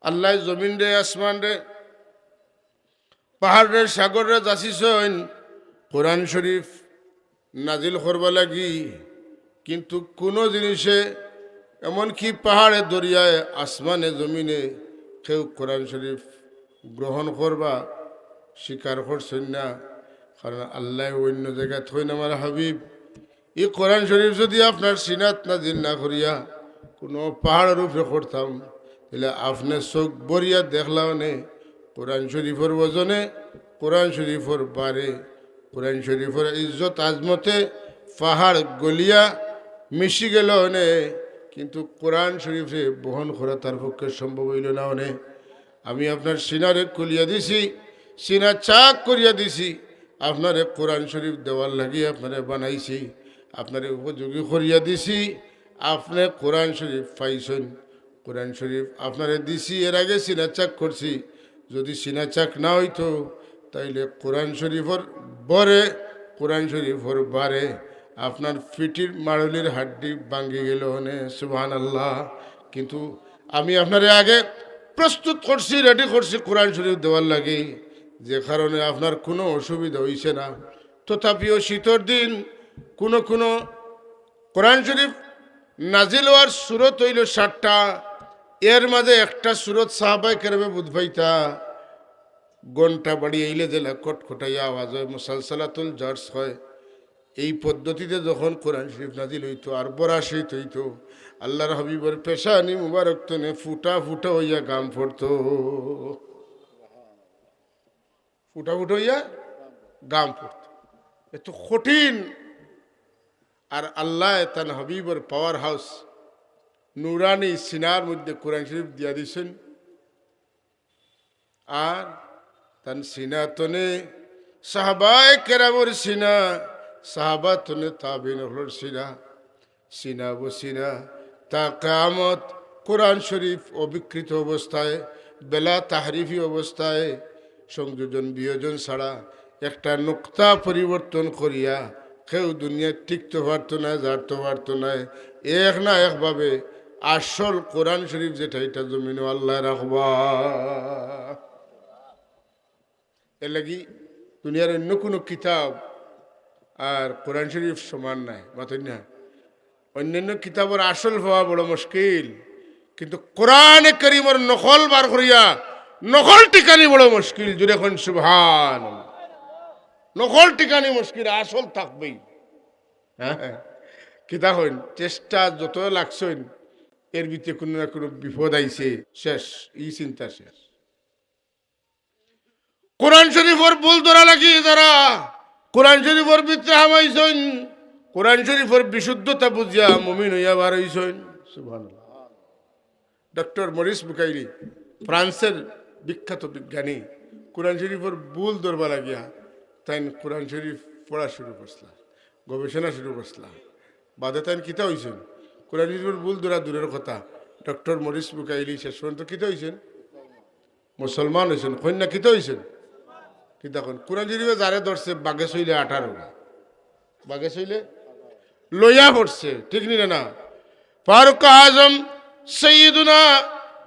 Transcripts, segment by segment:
আল্লাহ জমিন রে আসমান রে পাহাড় রে সাগর রে যাচিছেন কোরআন শরীফ নাজিল করবা লাগি, কিন্তু কোনো জিনিসে এমনকি পাহাড়ে দরিয়ায় আসমানে জমিনে কেউ কোরআন শরীফ গ্রহণ করবা স্বীকার করছেন না। কারণ আল্লাহ অন্য জায়গায় থইন আমার হাবিব এই কোরআন শরীফ যদি আপনার সিনাত নাজিল না করিয়া কোনো পাহাড়ের উপরে করতাম, তাহলে আপনি চোখ বরিয়া দেখলাও নে কোরআন শরীফের ওজনে, কোরআন শরীফের বারে, কোরআন শরীফের ইজ্জত আজমতে পাহাড় গলিয়া মিশি গেল নে, কিন্তু কোরআন শরীফে বহন করা তার পক্ষে সম্ভব হইল না। অনে আমি আপনার সিনারে খুলিয়া দিছি, সিনা চাক করিয়া দিছি, আপনারে কোরআন শরীফ দেওয়ার লাগিয়ে আপনারে বানাইছি, আপনারে উপযোগী করিয়া দিছি, আপনি কোরআন শরীফ পাইছেন। কোরআন শরীফ আপনারে দিছি, এর আগে সিনা চাক করছি। যদি সিনা চাক না হইতো তাইলে কোরআন শরীফর বরে, কোরআন শরীফর বারে আপনার ফিটির মাড়লির হাড্ডি ভাঙ্গি গেল হনে সুবহানাল্লাহ। কিন্তু আমি আপনারে আগে প্রস্তুত করছি, রেডি করছি কোরআন শরীফ দেওয়ার লাগে, যে কারণে আপনার কোনো অসুবিধা হইছে না। তথাপিও শীতের দিন কোনো কোরআন শরীফ নাজিল হওয়ার সুরত হইল 60টা, এর মাঝে একটা সুরত সাহাবায়ে কেরামে বুঝবাইতা ঘন্টা বাড়ি এইলে জেলা কটকটাইয়া আওয়াজ হয়, মুসালসালাতুল জার্স হয়। এই পদ্ধতিতে যখন কোরআন শরীফ নাজিল হইতো আর বরাশিত হইতো, আল্লাহর হাবিবের পেশানি মুবারক তনে ফুটা ফুটা হইয়া গাম পড়তো, ফুটা ফুটা হইয়া গাম পড়তো। এত কঠিন। আর আল্লাহ তান হাবিবের পাওয়ার হাউস নুরানি সিনার মধ্যে কোরআন শরীফ দিয়া দিছেন। আর তান সিনা তনে সাহাবায়ে কেরামের সিনা, সাহাবা তনে তাবিন হলর সিনা, সিনা বসিনা তা কিয়ামত কোরআন শরীফ অবিকৃত অবস্থায়, বেলা তাহরিফি অবস্থায়, সংযোজন বিয়োজন ছাড়া একটা নুক্তা পরিবর্তন করিয়া কেউ দুনিয়ায় টিকতে পারত না, জানতে পারত না। এক না একভাবে আসল কোরআন শরীফ যেটা, এটা জমিনে আল্লাহ রাখবা। এর লাগি দুনিয়ার অন্য কোনো কিতাব আর কোরআন শরীফ সমান নাই, মাতই না। অন্যান্য কিতাবের আসল হওয়া বড় মুশকিল, কিন্তু কোরআনে কারীমের নকল বার করিয়া নকল টিকানি বড় মুশকিল। জুড়ে এখন সুবহান, নকল টিকানি মুশকিল, আসল থাকবেই। হ্যাঁ, কিতা হইন চেষ্টা যত লাগছেন, এর ভিতরে কোনো না কোনো বিপদ আইছে, শেষ, এই চিন্তা শেষ। কোরআন শরীফের ভুল ধরা লাগি যারা কোরআন শরীফের ভিতরে হামাইছেন, কোরআন শরীফের বিশুদ্ধতা বুঝিয়া মুমিন হইয়া বার হইছেন। সুবহানাল্লাহ। ডক্টর মরিস বুকাইলি, ফ্রান্সের বিখ্যাত বিজ্ঞানী, কোরআন শরীফের ভুল ধরবা লাগিয়া তাই কোরআন শরীফ পড়া শুরু করছিলাম, গবেষণা শুরু করছিলাম। বাদে তাই কিতা হয়েছেন, কোরআন শরীফের ভুল ধরা দূরের কথা, ডক্টর মরিস বুকাইলি শেষ পর্যন্ত কিতা হয়েছেন, মুসলমান হয়েছেন। কন্যা কিতা হয়েছেন, কিতা কোন কোরআন শরীফে যারে ধরছে বাগে চইলে 18, বাগে চইলে লইয়া পড়ছে, ঠিক নিলে না। ফারুক আজম সৈয়দুনা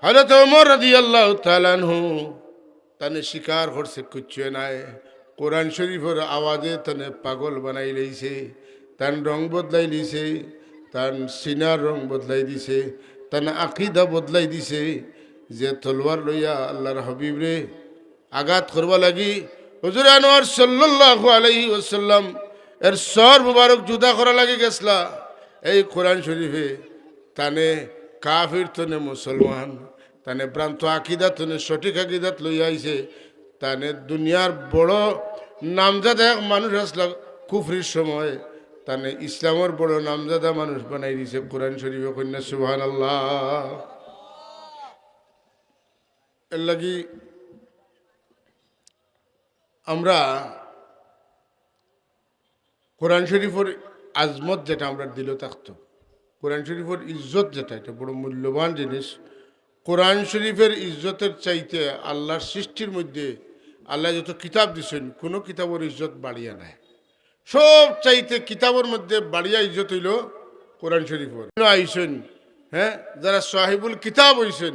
হযরত ওমর রাদিয়াল্লাহু তাআলা আনহু তানে স্বীকার করছে কুচ্ছু নাই, কোরআন শরীফের আওয়াজে তানে পাগল বানাই লইছে, তান রং বদলাই দিছে, তান সিনার রং বদলাই দিছে, তান আকিদা বদলাই দিছে। যে তলোয়ার লইয়া আল্লাহর হাবিব রে আঘাত করবা লাগি হুজুর আনোয়ার সাল্লাল্লাহু আলাইহি ওয়াসাল্লাম এর সর মুবারক জুদা করা লাগি গেছলা, এই কোরআন শরীফে তানে কাফির তনে মুসলমান, তানে ভ্রান্ত আকিদা তনে সঠিক আকিদাত লইয়া আইছে, তানে দুনিয়ার বড় নামজাদা এক মানুষ আসলা কুফরির সময়, তানে ইসলামের বড় নামজাদা মানুষ বানাই দিছে কোরআন শরীফে। কন্যা সুবহানাল্লাহ। এর লাগি আমরা কোরআন শরীফের আজমত যেটা আমরা দিল থাকতো, কোরআন শরীফের ইজ্জত যেটা, এটা বড় মূল্যবান জিনিস। কোরআন শরীফের ইজ্জতের চাইতে আল্লাহর সৃষ্টির মধ্যে আল্লাহ যত কিতাব দিছেন, কোনো কিতাবের ইজ্জত বাড়িয়া নাই। সব চাইতে কিতাবের মধ্যে বাড়িয়া ইজ্জত হইল কোরআন শরীফের। আইসেন, হ্যাঁ, যারা সাহিবুল কিতাব হইছেন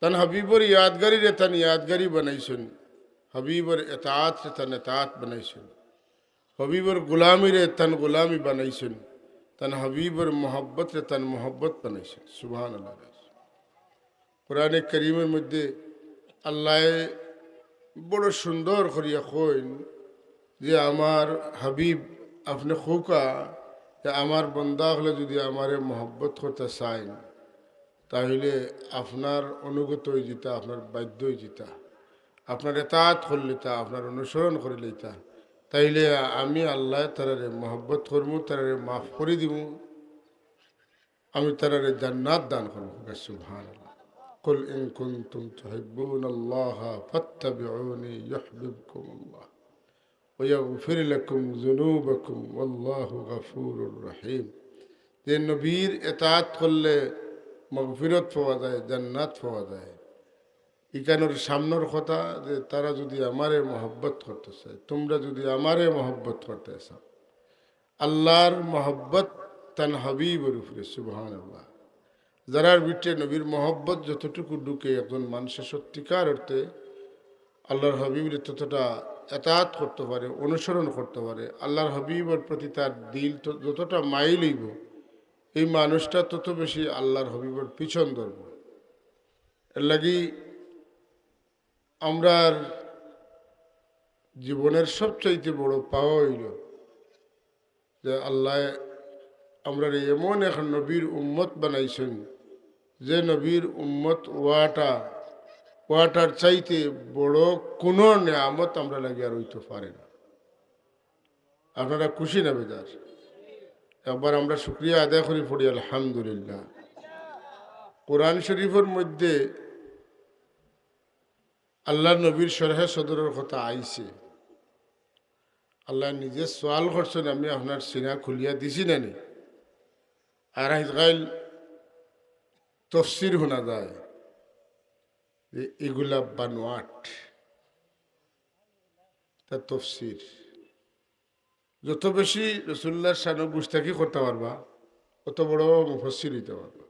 তান হাবিবর ইয়াদগারি রে তান ইয়াদগারি বানাইছেন, হাবিবর এতাত রে তান এতাত বানাইছেন, হাবিবর গুলামি রে তান গুলামি বানাইছেন, তান হাবিবর মোহব্বত রে তান মোহব্বত বানাইছেন। সুবহানাল্লাহ। কোরআনে করিমের মধ্যে আল্লাহ বড় সুন্দর করিয়া কইন যে আমার হাবিব আপনি খোকা যে আমার বন্দা হলে যদি আমারে মোহব্বত করতে চান তাহলে আপনার অনুগত হয়ে যেতা, আপনার বাধ্য হয়ে যেতা, আপনার এতাত করলে তা, আপনার অনুসরণ করলে তা, তাইলে আমি আল্লাহ তারারে মোহব্বত করবো, তারারে মাফ করে দিব, আমি তারারে জান্নাত দান করবো। সুবহানাল্লাহ। قل إن كنتم تحبون الله فاتبعوني يحببكم الله ويغفر لكم ذنوبكم والله غفور رحيم। যে নবীর এতাত করলে মাগফিরত পাওয়া যায়, জান্নাত পাওয়া যায়। ইকানোর সামনের কথা যে তারা যদি আমারে মহব্বত করতে চায়, তোমরা যদি আমারে মহব্বত করতে চাও, আল্লাহর মহব্বত তান হাবিবের উপরে। সুবহানাল্লাহ। যারার ভিতরে নবীর মহব্বত যতটুকু ঢুকে একজন মানুষের সত্যিকার অর্থে আল্লাহর হাবিবের ততটা এতাত করতে পারে, অনুসরণ করতে পারে, আল্লাহর হাবিবের প্রতি তার দিল যতটা মাইল হইব, এই মানুষটা তত বেশি আল্লাহর হাবিবের পিছন ধরব। এর লাগি আমরার জীবনের সবচাইতে বড় পাওয়া হইল যে আল্লাহ আমরা এমন এক নবীর উম্মত বানাইছেন যে নবীর উম্মত ওয়াটার চাইতে বড় কোনো নিয়ামত আমরা লাগে আর হইতে পারে না। আপনারা খুশি না বেজার? একবার আমরা শুকরিয়া আদায় করি পড়ি আলহামদুলিল্লাহ। কোরআন শরীফের মধ্যে আল্লাহ নবীর শরহে সদরের কথা আইছে। আল্লাহ নিজে সোয়াল করছেন, আমি আপনার সিনা খুলিয়া দিছি না নি? আর আজকাল তফসির শোনা যায় যে এগুলা বানোয়াট, তা তফসির যত বেশি রসুল্লাহর শানো গুস্তাকি করতে পারবা অত বড় মুফাসসির হইতে পারবা।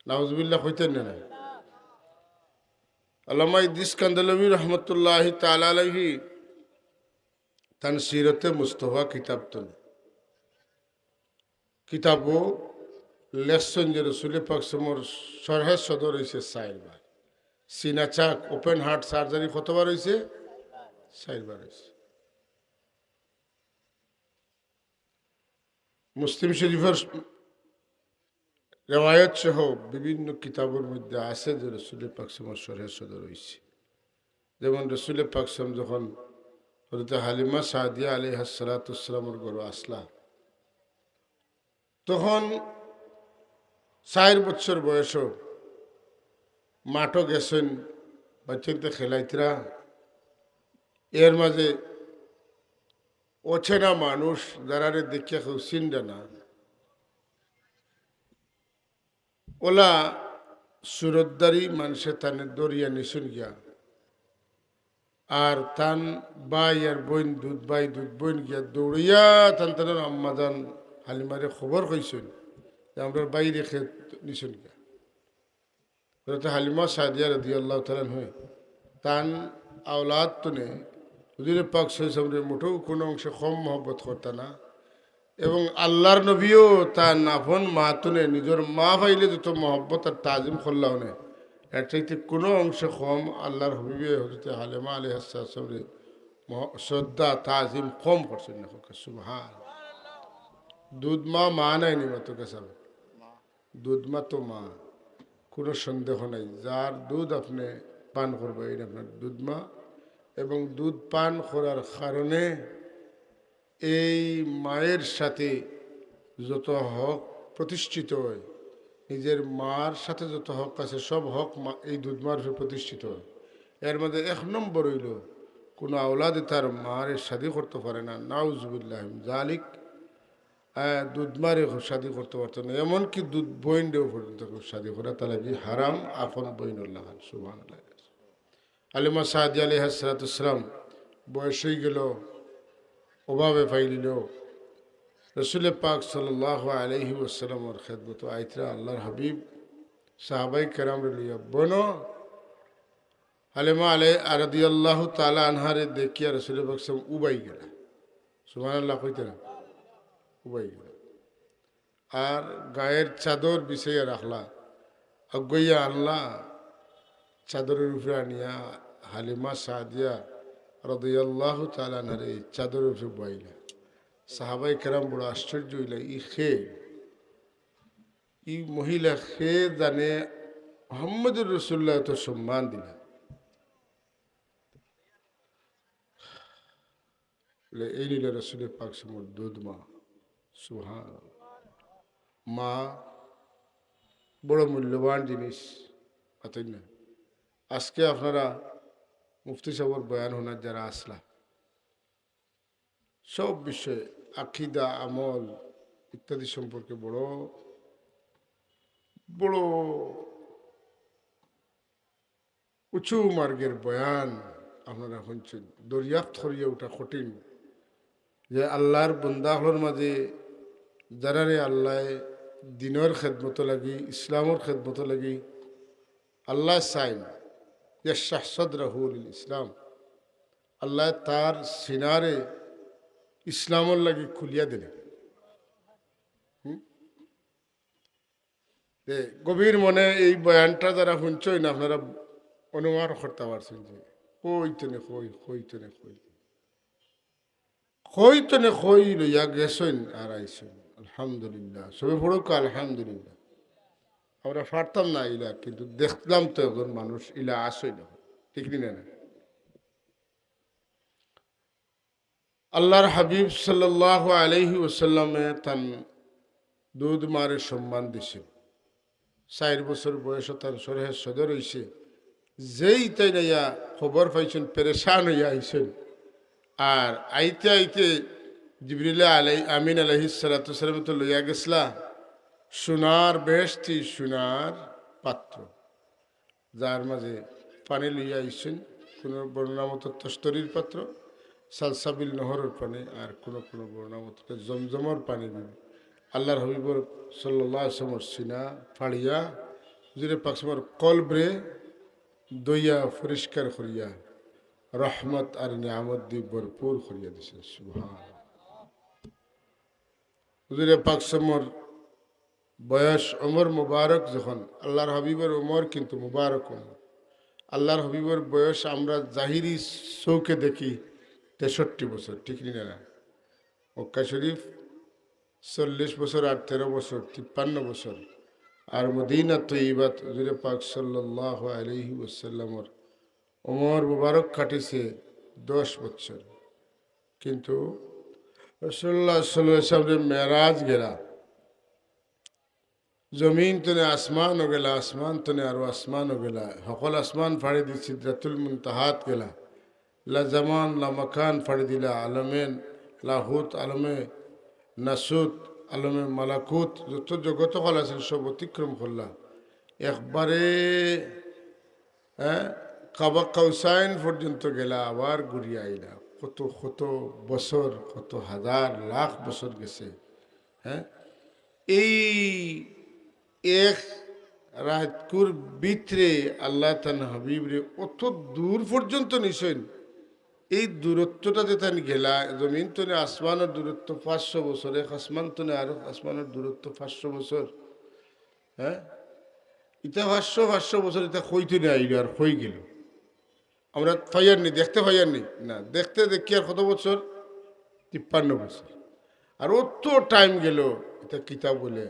নাউজুবিল্লাহ হইতেন না? আল্লামা ইদ্রিস কান্দলভী রহমতুল্লাহি তাআলা আলাইহি তান সিরতে মুস্তফা কিতাবও লেখছেন যে রসুল পাক সমর সরহে সদর হয়েছে 4 বার, সিনা চাক ওপেন হার্ট সার্জারি কতবার হয়েছে? 4 বার হয়েছে। মুসলিম শরীফের রেওয়ায়ত সহ বিভিন্ন কিতাবের মধ্যে আছে যে রসুল পাক সমর সরহে সদর হয়েছে। যেমন রসুল পাক সম যখন হযরত হালিমা সাদিয়া আলাইহিস সালাতু ওয়াস সালামের ঘরে আসলা, তখন 4 বছর বয়স, মাঠও গেছেন বাচ্চাদের খেলাইতরা, এর মাঝে অচেনা মানুষ যারারে দেখিয়া কেউ চিনবে না, ওলা সুরতদারি মানুষের তানে দরিয়া নিশুন গিয়া আর তান বাই আর বইন দুধ বইন গিয়া দৌড়িয়া তানের আম্মাজান হালিমারে খবর কইছেন যে আমরা বাইরে খেয়ে নিশুন গিয়া। হালিমা সাদিয়া রাদিয়াল্লাহু তাআলা হয়ে তান আওলাদ তনে হুজুর পাক সাল্লাল্লাহু মোটেও কোনো অংশে কম মহব্বত করতে না, এবং আল্লাহর নবীও তার আপন মা তুনে নিজের মা পাইলে যত মহব্বত আর তাজিম করলাও না, এর চাইতে কোনো অংশে কম আল্লাহর হবিবে হজরত হালিমা আলাইহিস সালাম শ্রদ্ধা তাজিম কম করছেন না। সুবহান। দুধ মা নাই নি মতো কেসা, দুধ মা তো মা, কোনো সন্দেহ নাই। যার দুধ আপনি পান করবে এটা আপনার দুধ মা, এবং দুধ পান করার কারণে এই মায়ের সাথে যত হক প্রতিষ্ঠিত হয়, নিজের মার সাথে যত হক আছে সব হক এই দুধ মার প্রতিষ্ঠিত হয়। এর মধ্যে 1 নম্বর হইল কোনো আওলাদে তার মারে শাদি করতে পারে না, নাউজুবিল্লাহ জালিক। দুধ মারে শাদি করতে পারতো না, এমনকি দুধ বইনডেও পর্যন্ত শাদি করা তাহলে কি হারাম, আপন বইনুল্লাহ। সুবহানাল্লাহ। হালিমা সাদিয়া আলাইহিস সালাতু ওয়াস সালাম বয়স হয়ে গেল, অভাবে পাইলিল, রসুল পাক সাল্লাল্লাহু আলাইহি ওয়াসাল্লামের খেদমত আইতরা আল্লাহর হাবিব সাহাবাই কেরাম লইয়া বনো হালেমা আলে রাদিয়াল্লাহু তাআলা আনহারে দেখিয়া রাসূল পাক সাল্লাল্লাহু উবাই গেলা সুবহানাল্লাহ কইতে না উবাই গেলা আর গায়ের চাদর বিছাইয়া রাখলা আগুইয়া আল্লাহ চাদরের উপরে আনিয়া হালিমা সাদিয়া রাদিয়াল্লাহু তাআলা আনহারে চাদরের উপরে বইলা সাহাবাই কেরাম বড় আশ্চর্য হইলা ই মহিলা খে জানে মুহাম্মদুর রাসূলুল্লাহ তো সম্মান দিলা এই নিলে রাসূলের পাক সমর দুধ মা সুবহান মা বড় মূল্যবান জিনিস পাতেন না আজকে আপনারা মুফতি সাহেবের বয়ান হোনার যারা আসলা সব বিষয়ে আকিদা আমল ইত্যাদি সম্পর্কে বড় বড় উঁচু মার্গের বয়ান আপনারা শুনছেন দরিয়াত ছড়িয়ে ওঠা কঠিন যে আল্লাহর বন্দাহর মাঝে যারারে আল্লাহ দিনের খেদমত লাগি ইসলামর খেদমত লাগি আল্লাহ চাইন ইয়াশরাহ সাদরাহু লিল ইসলাম আল্লাহ তার সিনারে ইসলামর লাগি খুলিয়া দিলেন গভীর মনে এই বয়ানটা যারা শুনছেন আপনারা অনুমান করতে পারছেন যে কইতনে কইতনে লইয়া গেছেন আর আইসেন আলহামদুলিল্লাহ সবে পড়ুক আলহামদুলিল্লাহ আমরা পারতাম না ইলা কিন্তু দেখলাম তো এখন মানুষ ইলা আসই না ঠিক না আল্লাহর হাবিব সাল্লাল্লাহু আলাইহি ওয়াসাল্লামে তান দুধ মারে সম্মান দিছে 4 বছর বয়স তার সরহে সদর হইছে যেই তাই নাইয়া খবর পাইছেন পেরেশান হইয়া আইছেন আর আইতে আইতে জিবরিল আমিন আলাইহিস সালাতু ওয়াসসালাম তো লইয়া গেছলা সোনার বেহেশতি সোনার পাত্র যার মাঝে পানি লইয়া আইছেন কোন বর্ণনা মতো তস্তরির পাত্র সালসাবিল নহরের পানি আর কোন বর্ণনা মতো জমজমর পানি আল্লাহর হাবিবর সাল্লাল্লাহু আলাইহি ওয়াসাল্লাম সিনা ফাড়িয়া হুজুরে পাক সাল্লাল্লাহু কলবরে দইয়া পরিষ্কার করিয়া রহমত আর নিয়ামত দিয়ে ভরপুর করিয়া দিছেন সুবহান হুজুরে পাক সাল্লাল্লাহু বয়স ওমর মুবারক যখন আল্লাহর হাবিবের ওমর কিন্তু মুবারক ওমর আল্লাহর হাবিবের বয়স আমরা জাহিরি চৌকে দেখি 63 বছর ঠিক না মক্কা শরীফ 40 বছর আর 13 বছর 53 বছর আর মদিনা তৈবাত হুজুরে পাক সাল্লাল্লাহু আলাইহি ওয়াসাল্লামর ওমর মুবারক কাটিছে 10 বছর কিন্তু রাসূলুল্লাহ সাল্লাল্লাহু আলাইহি ওয়াসাল্লাম মেরাজ গেলা জমিন তনে আসমান গেলা আসমান তনে আর আসমান গেলা সকল আসমান ফাড়ি দি সিদরাতুল মুনতাহাত গেলা লা জামান লা মাকান ফাড়ি দিলা আলমেন লাহুত আলমে নাসুত আলমে মালাকুত যত জগত কল আছেন সব অতিক্রম করলা একবারে কাবা কাউসাইন পর্যন্ত গেলা আবার ঘুরিয়ে আইলা কত কত বছর কত হাজার লাখ বছর গেছে এই এক রাতকুর ভিতরে আল্লাহ তান হাবিবরে অত দূর পর্যন্ত নিছেন এই দূরত্বটাতে তান গেলা জমিন তনে আসমানের দূরত্ব 500 বছর এক আসমান তনে আরো আসমানের দূরত্ব 500 বছর এটা 500 বছর এটা কইতনে আইল আর হয়ে গেল আমরা ফাইয়ারনি দেখতে ফাইয়ারনি না দেখতে দেখি আর কত বছর 53 বছর আর অত টাইম গেল এটা কিতাব বলে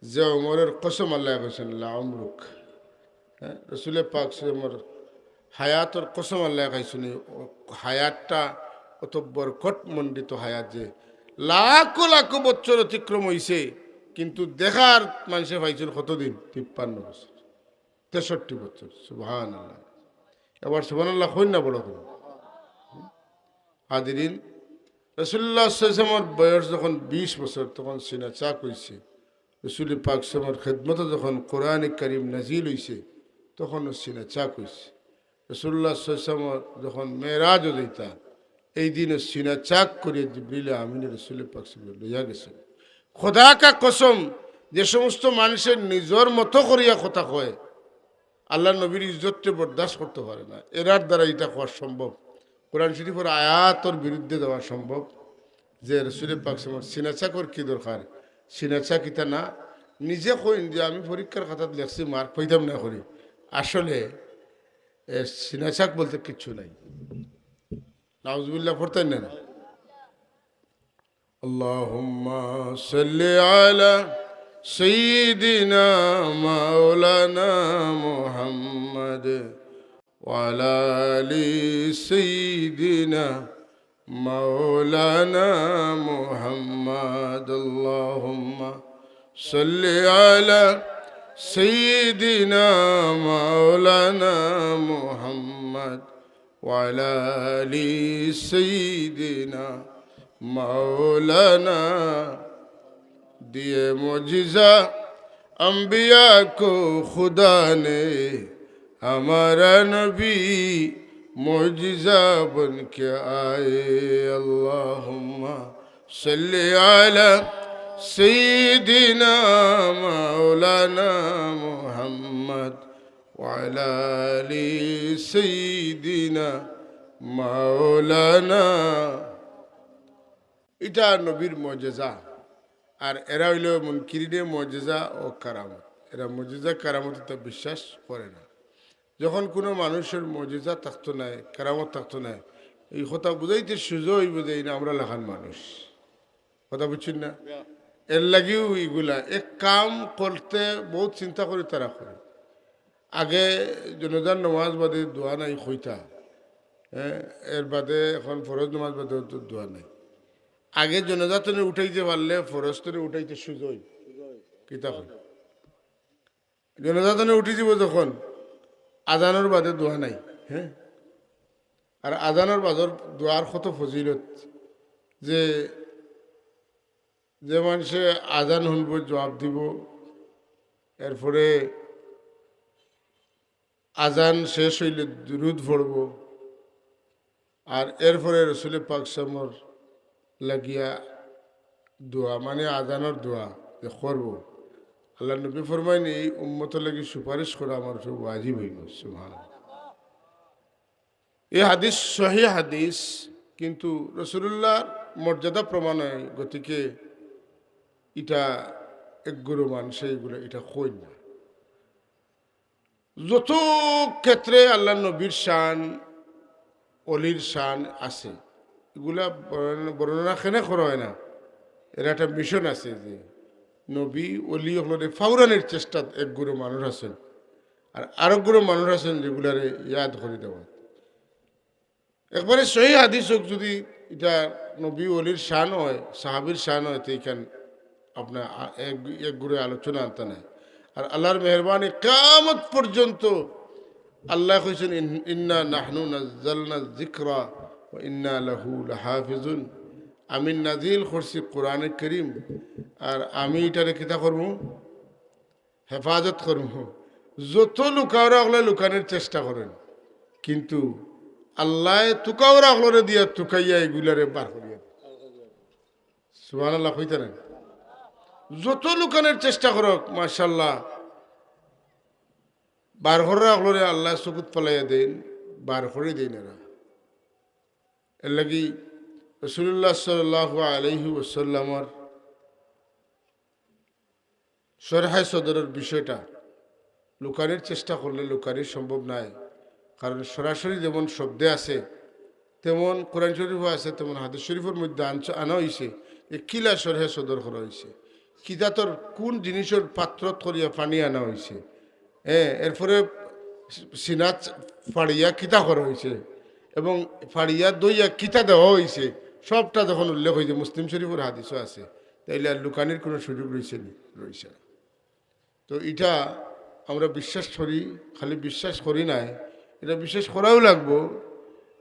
যে ওমরের কসম আল্লাহ কইছেন লা আমরুক রাসূল পাক সাল্লাল্লাহু হায়াতর কসম আল্লাহ কইছেন হায়াতটা অত বরকত মণ্ডিত হায়াত যে লাখ লাখ বছর অতিক্রম হইছে কিন্তু দেখার মানুষে পাইছেন কতদিন 53 বছর 63 বছর সুবহানাল্লাহ এবার সুবহানাল্লাহ কই না বড় করে হাজিরিন রাসূলুল্লাহ সাল্লাল্লাহু আলাইহি ওয়াসাল্লামের বয়স যখন 20 বছর তখন সিনা চাক হইছে রসুল পাক সাল্লাল্লাহু খেদমত যখন কোরআন কারীম নাজিল হইছে তখন সিনা চাক হইছে রাসূলুল্লাহ সাল্লাল্লাহু আলাইহি ওয়াসাল্লাম যখন মেরাজ হইতা এই দিন সিনা চাক করে জিবরিল আমিন রসুল পাক সাল্লাল্লাহু লইয়া গেছে খোদা কা কসম যে সমস্ত মানুষের নিজের মতো করিয়া কথা কয় আল্লাহ নবীর ইজ্জতকে বরদাস্ত করতে পারে না, এরার দ্বারা এটা হওয়া সম্ভব। কোরআন শরীফের আয়াতর বিরুদ্ধে দেওয়া সম্ভব। যে রসুল পাক সিনাচাকর কি দরকার, সিনাচা কিতা না নিজে কইন যে আমি পরীক্ষার খাতাত লেখছি মার্ক পাইতাম না করি, আসলে সিনাচাক বলতে কিচ্ছু নাই। নাউজুবিল্লাহ পড়তেন না। আল্লাহুম্মা সাল্লি আলা সাইয়্যিদিনা মাওলানা মুহাম্মদ ওয়া আলা আলি সাইয়্যিদিনা মাওলানা মুহাম্মদ। আল্লাহুম্মা সাল্লি আলা সাইয়্যিদিনা মাওলানা মুহাম্মদ ওয়া আলা আলি সাইয়্যিদিনা मौलाना। दिए मुजिज़ा अम्बिया को खुदा ने, हमारा नबी मुजिज़ा बन के आए। अल्लाहुम्मा सल्ली अला सय्यिदिना मौलाना मुहम्मद व अला आलि सय्यिदिना मौलाना। এটা নবীর মজেজা। আর এরা হইল মুনকিরিনে মজেজা ও কারামত। এরা মজেজা কারামত তো বিশ্বাস করে না। যখন কোনো মানুষের মজেজা থাকতো না, কারামত থাকতো না, এই কথা বুঝাইতে সুযোগ বুঝাই না আমরা লেখান মানুষ, কথা বুঝছেন না? এর লাগেও এইগুলা এক কাম করতে বহুত চিন্তা করে তারা করে। আগে জনজান নমাজ বাদে দোয়া নাই হইতা, হ্যাঁ, এর বাদে এখন ফরজ নমাজ বাদে দোয়া নাই। আগে জনজাতনে উঠাইতে পারলে ফরস্তরে উঠাইতে সুযোগ কিতা হয়। জনজাতনে উঠি যাব যখন আজানোর বাদে দোয়া নাই, হ্যাঁ। আর আজানোর বাদর দোয়ার কত ফজিলত, যে যে মানুষে আজান শুনব জবাব দিব, এরপরে আজান শেষ হইলে দুরুদ পড়ব, আর এরপরে রসুল পাক সামর লাগিয়া দোয়া মানে আজানোর দোয়া যে করবো। আল্লাহ নবী ফরমাইন এই উম্মত লাগি সুপারিশ করা আমার সব ওয়াজিব হইল। সুবহানাল্লাহ। এই হাদিস সহি হাদিস, কিন্তু রসুল্লাহ মর্যাদা প্রমাণ হয়, গতিকে এটা এক গুরু মানুষ এইগুলো এটা কই না। যত ক্ষেত্রে আল্লাহ নবীর শান অলির শান আছে, এগুলা বর্ণনা কেনে করা হয় না। এর একটা মিশন আছে যে নবী অলি হলরে ফাউরানের চেষ্টা এক গুরু মানুষ আছেন, আর আরেক গুরু মানুষ আছেন যেগুলারে ইয়াদ করে দেওয়া। একবারে সহি হাদিস হোক, যদি এটা নবী অলির শান হয়, সাহাবির শান হয়, তো এইখান আপনার এক গুরু আলোচনা আনতে নাই। আর আল্লাহর মেহরবানি কিয়ামত পর্যন্ত আল্লাহ কইছেন ইন্না নাহনু নাজ্জালনা যিকরা ওয়া ইন্না লাহু লাহাফিজুন। আমি নাজিল করছি কোরআনে করিম, আর আমি এটারে কিতা করব, হেফাজত করব। যত লুকাওরা হলে লুকানোর চেষ্টা করেন, কিন্তু আল্লাহ তুকাওরা হলরে দিয়া তুকাইয়া এগুলারে বার করিয়া। সুবহানাল্লাহ কইতে না? যত লুকানোর চেষ্টা করক, মাশাআল্লাহ বার করা হলরে আল্লাহ চকুত ফলাইয়া দেন, বার করে দেন। এরা এর লাগি রাসূলুল্লাহ সাল্লাল্লাহু আলাইহি ওয়াসাল্লামর শরহে সদরের বিষয়টা লুকানোর চেষ্টা করলে লুকানো সম্ভব নাই। কারণ সরাসরি যেমন শব্দে আছে, তেমন কোরআন শরীফও আছে, তেমন হাদিস শরীফের মধ্যে আনা হয়েছে যে কিলা শরহে সদর করা হয়েছে, কিতাতর কোন জিনিসের পাত্র করিয়া পানি আনা হয়েছে, হ্যাঁ, এরপরে সিনাত ফাড়িয়া কিতা করা হয়েছে এবং ফাড়িয়া দইয়া কিতা দেওয়া হয়েছে, সবটা যখন উল্লেখ হয়েছে, মুসলিম শরীফের হাদিসও আছে, তাইলে আর লুকানির কোনো সুযোগ রয়েছে না। তো এটা আমরা বিশ্বাস করি, খালি বিশ্বাস করি নাই, এটা বিশ্বাস করাও লাগবো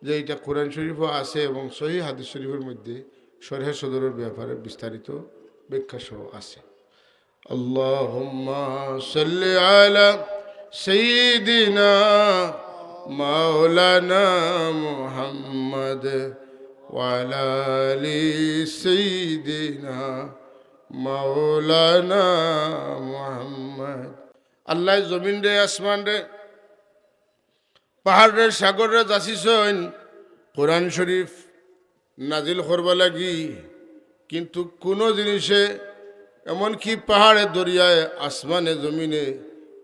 যে এটা কোরআন শরীফও আছে এবং সহি হাদিস শরীফের মধ্যে শরহে সদরের ব্যাপারে বিস্তারিত ব্যাখ্যা সহ আছে। আল্লাহুম্মা সাল্লি আলা সাইয়্যিদিনা মাওলানা মুহাম্মদ ওয়া আলা আলি সাইয়্যিদিনা মাওলানা মুহাম্মদ। আল্লাহ জমিন রে আসমান রে পাহাড় রে সাগর রে যাচিছইন কোরআন শরীফ নাজিল করবা লাগি, কিন্তু কোনো জিনিসে এমনকি পাহাড়ে দরিয়ায় আসমানে জমিনে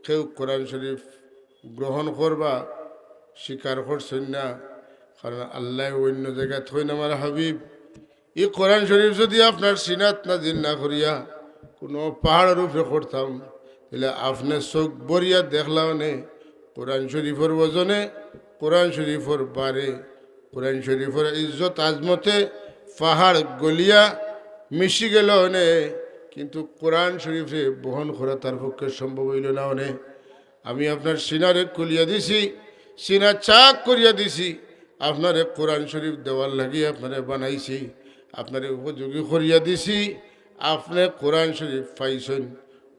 কেউ কোরআন শরীফ গ্রহণ করবা স্বীকার করছেন না। কারণ আল্লাহ অন্য জায়গায় থইন আমার হাবিব এই কোরআন শরীফ যদি আপনার সিনাত নাজিল না করিয়া কোনো পাহাড়ের উপরে করতাম, তাহলে আপনার চোখ বরিয়া দেখলাও নে কোরআন শরীফের ওজনে, কোরআন শরীফের বারে, কোরআন শরীফের ইজ্জত আজমতে পাহাড় গলিয়া মিশি গেল নে, কিন্তু কোরআন শরীফে বহন করা তার পক্ষে সম্ভব হইল না। অনে আমি আপনার সিনারে খুলিয়া দিছি, সিনা চাক করিয়া দিছি, আপনারে কোরআন শরীফ দেওয়ার লাগিয়ে আপনারে বানাইছি, আপনারে উপযোগী করিয়া দিছি, আপনি কোরআন শরীফ পাইছেন।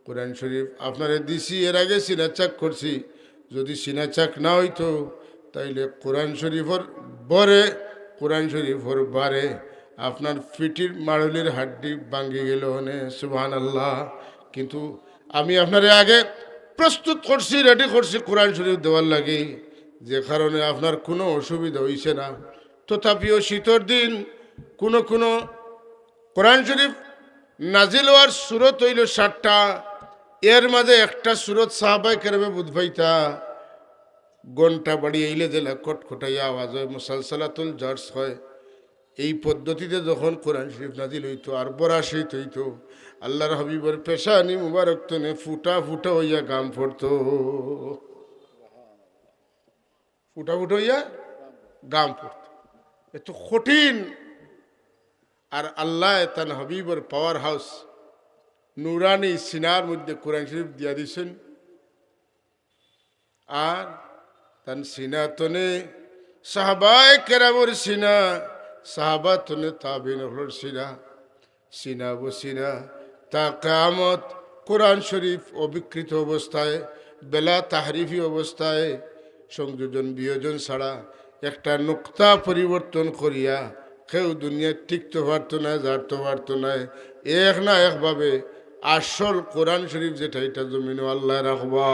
কোরআন শরীফ আপনারে দিছি, এর আগে সিনা চাক করছি। যদি সিনা চাক না হইতো তাইলে কোরআন শরীফর বরে, কোরআন শরীফর বারে আপনার ফিটির মাড়লির হাড্ডি ভাঙ্গি গেল হনে সুবহানাল্লাহ। কিন্তু আমি আপনারে আগে প্রস্তুত করছি, রেডি করছি কোরআন শরীফ দেওয়ার লাগে, যে কারণে আপনার কোনো অসুবিধা হইছে না। তথাপিও শীতর দিন কোনো কোনো কোরআন শরীফ নাজিল হওয়ার সুরত হইল 60টা, এর মাঝে একটা সুরত সাহাবায়ে কেরামে বুঝবাইতা ঘন্টা বাড়ি আইলে দিলা কটকটাইয়া আওয়াজ হয়, মুসালসালাতুল জার্স হয়। এই পদ্ধতিতে যখন কোরআন শরীফ নাজিল হইতো আর বড়া শীত হইতো, আল্লাহর হাবিবের পেশানি মুবারক তনে ফুটা ফুটা হইয়া গাম পড়তো, ফুটা ফুটা হইয়া গাম পড়তো। এত কঠিন। আর আল্লাহ তান হাবিবের পাওয়ার হাউস নুরানি সিনার মধ্যে কোরআন শরীফ দিয়া দিছেন। আর তান সিনা তনে সাহাবায়ে কেরামের সিনা, সাহাবা তনে তাবিঈনর সিনা, সিনা বসিনা তা কিয়ামত কোরআন শরীফ অবিকৃত অবস্থায় বেলা তাহরিফি অবস্থায় সংযোজন বিয়োজন ছাড়া একটা নুক্তা পরিবর্তন করিয়া কেউ দুনিয়া টিকতে পারতো না, জানতে পারতো না। এক না একভাবে আসল কোরআন শরীফ যেটা, এটা জমিনে আল্লাহ রাখবা।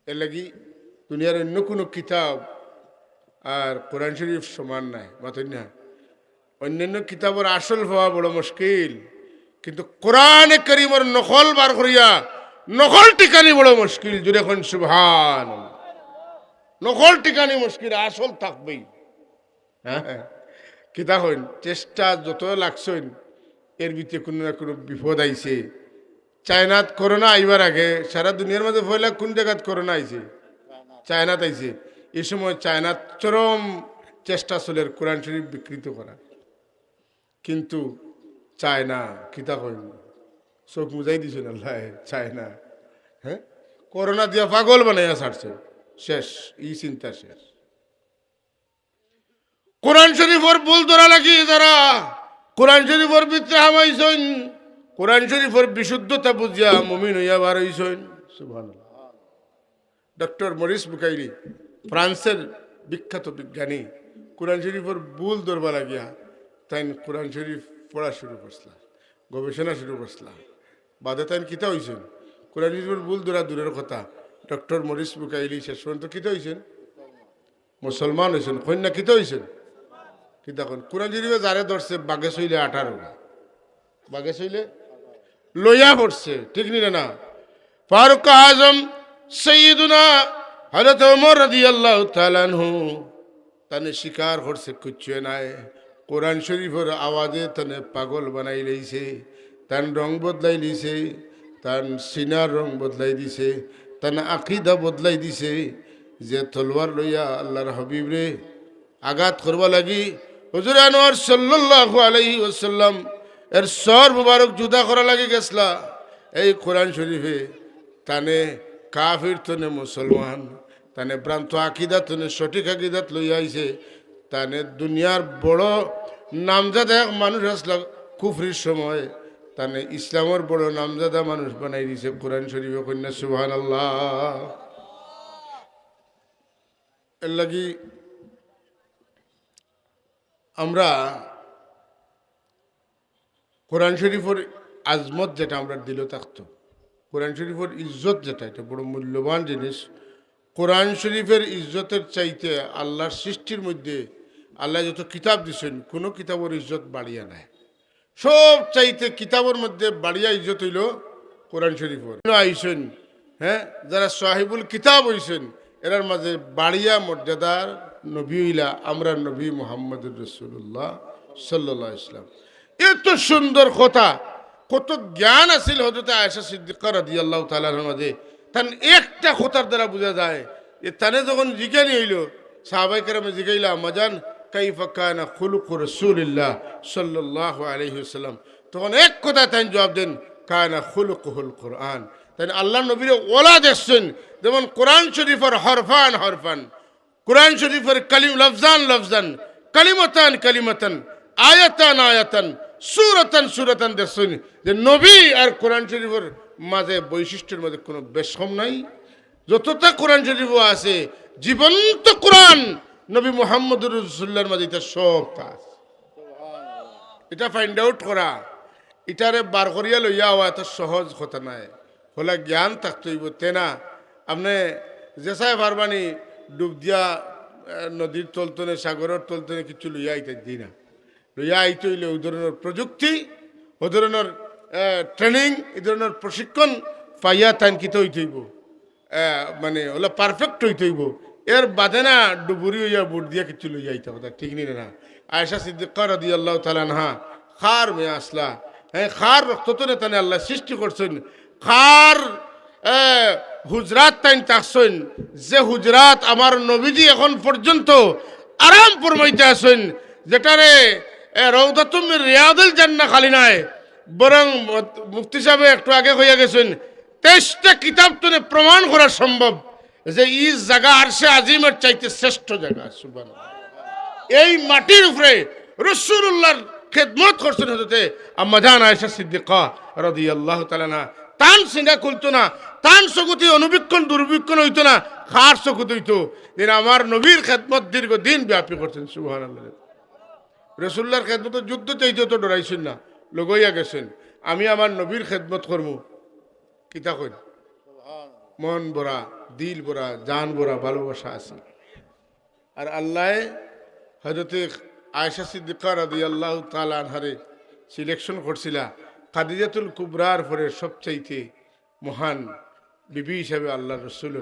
এর লাগি দুনিয়ার অন্য কোনো কিতাব আর কোরআন শরীফ সমান নাই, মাতই না। অন্যান্য কিতাবের আসল হওয়া বড় মুশকিল, কিন্তু কোরআনে কারীমের নকল বার করিয়া নকল টিকানি বড় মুশকিল। জুড়ে এখন সুবহানাল্লাহ। নকল টিকানি মুশকিল, আসল থাকবেই। হ্যাঁ, কিতা হইন চেষ্টা যত লাগছেন, এর ভিতরে কোনো না কোনো বিপদ আইছে। চায়নাত করোনা আইবার আগে সারা দুনিয়ার মধ্যে পয়লা কোন জায়গাত করোনা আইছে? চায়নাত আইছে। এই সময় চায়নাত চরম চেষ্টা চলে কোরআন শরীফ বিকৃত করা, কিন্তু চায়না কিতা কইন চোখ মুজাই দিছে আল্লাহ। চায়না হ্যাঁ করোনা দিয়া পাগল বানাইয়া ছাড়ছে, শেষ। এই চিন্তা শেষ। কোরআন শরীফের ভুল ধরা লাগি যারা কোরআন শরীফের ভিতরে হামাইছেন, কোরআন শরীফের বিশুদ্ধতা বুঝিয়া মুমিন হইয়া বার হইছেন। সুবহানাল্লাহ। ডক্টর মরিস বুকাইলি, ফ্রান্সের বিখ্যাত বিজ্ঞানী, কোরআন শরীফের ভুল ধরবা লাগিয়া তাই কোরআন শরীফ পড়া শুরু করছিলাম, গবেষণা শুরু করছিলাম। বাদে তাই কিতা হয়েছেন? কোরআন শরীফের ভুল ধরা দূরের কথা, ডক্টর মরিস বুকাইলি শেষ পর্যন্ত কিতা হয়েছেন? মুসলমান হয়েছেন। কন্যা কিতা হয়েছেন? কিতা কোন কোরআন শরীফে যারে ধরছে বাগে চইলে 18, বাগে চইলে লইয়া পড়ছে, ঠিক নি না? ফারুক আজম সৈয়দুনা হযরত ওমর রাদিয়াল্লাহু তাআলা আনহু তানে শিকার করছে কুচ্ছু নাই, কোরআন শরীফের আওয়াজে তানে পাগল বানাই লইছে, তান রং বদলাই দিছে, তান সিনার রং বদলাই দিছে, তান আকিদা বদলাই দিছে। যে তলোয়ার লইয়া আল্লাহর হাবিব রে আঘাত করবা লাগি হুজুর আনোয়ার সাল্লাল্লাহু আলাইহি ওয়াসাল্লাম এর সর মুবারক জুদা করা লাগে গেছলা এই কোরআন শরীফে, তানে কাফির তনে মুসলমান, তানে ভ্রান্ত আকিদা তনে সঠিক আকিদাত লইয়া আইছে, তানে দুনিয়ার বড় নামজাদা এক মানুষ আসলা কুফরির সময়, তানে ইসলামের বড় নামজাদা মানুষ বানাই দিছে কোরআন শরীফে। কন্যা সুবহানাল্লাহ। এর লাগি আমরা কোরআন শরীফের আজমত যেটা আমরা দিল থাকতো, কোরআন শরীফের ইজ্জত যেটা, এটা বড় মূল্যবান জিনিস। কোরআন শরীফের ইজ্জতের চাইতে আল্লাহর সৃষ্টির মধ্যে আল্লাহ যত কিতাব দিছেন কোনো কিতাবের ইজ্জত বাড়িয়া নাই। সব চাইতে কিতাবের মধ্যে বাড়িয়া ইজ্জত হইল কোরআন শরীফের। আইসেন হ্যাঁ, যারা সাহিবুল কিতাব হইছেন এরার মাঝে বাড়িয়া মর্যাদার নবী হইলা আমরা নবী মুহাম্মদুর রাসূলুল্লাহ সাল্লাল্লাহু আলাইহি ওয়াসাল্লাম। এত সুন্দর কথা, কত জ্ঞান আছিল হযরত আয়েশা সিদ্দিকা রাদিয়াল্লাহু তাআলা আনহার মাঝে। তান একটা কথার দ্বারা বোঝা যায় যে তানে যখন জিজ্ঞানি হইল, সাহাবায়ে কেরামে জিজ্ঞাইলা মাজান কাইফা কানা খুলুকু রাসূলিল্লাহ সাল্লাল্লাহু আলাইহি ওয়াসাল্লাম, তখন এক কথা তাই জবাব দেন কানা খুলুকুহুল কোরআন। তাই আল্লাহ নবীর ওলা দেখছেন যেমন কোরআন শরীফের হরফান হরফান, কোরআন শরীফের কালিম লফজান লফজান, কালিমাতান কালিমাতান, আয়াতান আয়াতান, সুরাতান সুরাতান দেখছেন যে নবী আর কোরআন শরীফের মাঝে বৈশিষ্ট্যের মধ্যে কোনো বেশম নাই। যতটা কোরআন শরীফও আছে জীবন্ত কোরআন নবী মুহাম্মদুর রাসূলুল্লাহর মাঝে এটা সব আছে। এটা ফাইন্ড আউট করা, এটারে বার করিয়া লইয়া হওয়া এত সহজ কথা নাই। হলে জ্ঞান থাকতে হইব তেনা আপনি যেসায় পারবানি ডুব দিয়া নদীর তলতনে সাগরের তলতনে কিছু লইয়া আইতে দিই না। লইয়া আইতে হইলে ওই ধরনের প্রযুক্তি, ওই ধরনের ট্রেনিং, এই ধরনের প্রশিক্ষণ পাইয়া তানকিতে হইতে হইব, মানে ওলা পারফেক্ট হইতে হইব। এর বাদে না ডুবুরি হইয়া বুট দিয়া কিছু লইয়া আইতে কথা ঠিক নি না। আয়েশা সিদ্দিকা রাদিয়াল্লাহু তাআলা আনহা খার মেয়ে আসলা, হ্যাঁ খার রক্ততনে তানে আল্লাহ সৃষ্টি করছেন। খার হুজরাত তাইন থাকছেন যে হুজরাত আমার নবীজি এখন পর্যন্ত আরাম ফরমাইতে আছেন, যেটারে রওদাতুম মির রিয়াদুল জান্নাহ খালি নাই, বরং মুফতি সাহেব একটু আগে হইয়া গেছেন 23টা কিতাব তুলে প্রমাণ করা সম্ভব যে এই জায়গা আরশে আজিমের চাইতে শ্রেষ্ঠ জায়গা। সুবহানাল্লাহ। এই মাটির উপরে রাসূলুল্লাহর খেদমত করছেন হতে আম্মা জান আয়েশা সিদ্দিকা রাদিয়াল্লাহু তাআলা না। তান সিঙ্গা খুলতো না, তান চকুতে অনুবীক্ষণ দুর্বীক্ষণ হইতো না, খার চকুত হইতো। দিন আমার নবীর খেদমত দীর্ঘদিন ব্যাপী করছেন। সুবহানাল্লাহ। রাসূলুল্লাহর খেদমত যুদ্ধ চাইতে তো ডরাইছেন না, লগইয়া গেছেন আমি আমার নবীর খেদমত করবো কিতা কই মন ভরা, দিল ভরা, জান ভরা ভালোবাসা আছে। আর আল্লাহ হযরতে আয়েশা সিদ্দিকা রাদিয়াল্লাহু তাআলা আনহারে সিলেকশন করছিলা খাদিজাতুল কুবরার পরে সবচাইতে মহান বিবি হিসাবে আল্লাহর রাসূল।